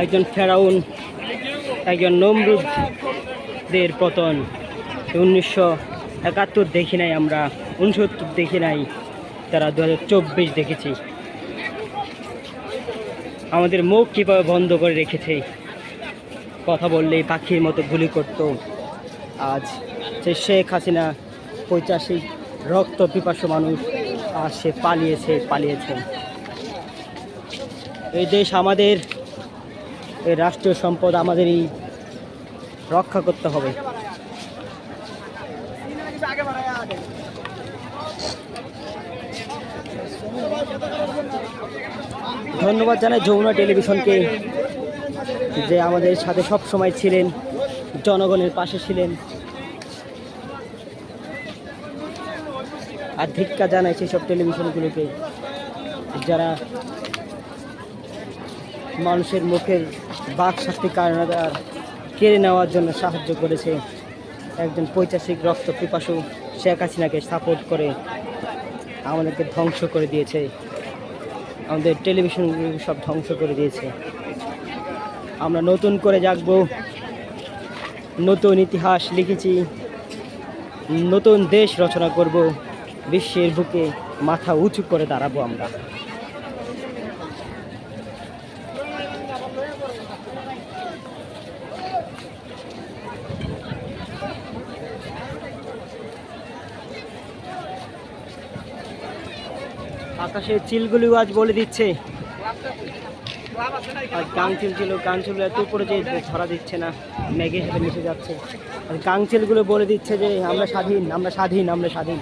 একজন ফেরাউন, একজন নমরুদদের পতন 1971 দেখি নাই আমরা, 69 দেখি নাই, তারা 2024 দেখেছি। আমাদের মুখ কীভাবে বন্ধ করে রেখেছে, কথা বললেই পাখির মতো গুলি করত। আজ সে শেখ হাসিনা 85 রক্ত পিপাসু মানুষ, আর সে পালিয়েছে। এই দেশ আমাদের, এই রাষ্ট্রীয় সম্পদ আমাদেরই রক্ষা করতে হবে। ধন্যবাদ জানাই যমুনা টেলিভিশনকে, যে আমাদের সাথে সব সময় ছিলেন, জনগণের পাশে ছিলেন। আর ধিক্কার জানাই সেসব টেলিভিশনগুলোকে যারা মানুষের মুখের বাক শক্তি কেড়ে নেওয়ার জন্য সাহায্য করেছে। একজন 85 রক্ত পিপাসু শেখ হাসিনাকে সাপোর্ট করে আমাদেরকে ধ্বংস করে দিয়েছে, আমাদের টেলিভিশনগুলো সব ধ্বংস করে দিয়েছে। আমরা নতুন করে জাগবো, নতুন ইতিহাস লিখেছি, নতুন দেশ রচনা করব, বিশ্বের বুকে মাথা উঁচু করে দাঁড়াবো আমরা। আকাশের চিলগুলিও আজ বলে দিচ্ছে, আর গাংচিলগুলো এত উপরে যে ধরা দিচ্ছে না, মেঘের সাথে মিশে যাচ্ছে। আর গাংচিলগুলো বলে দিচ্ছে যে আমরা স্বাধীন, আমরা স্বাধীন, আমরা স্বাধীন।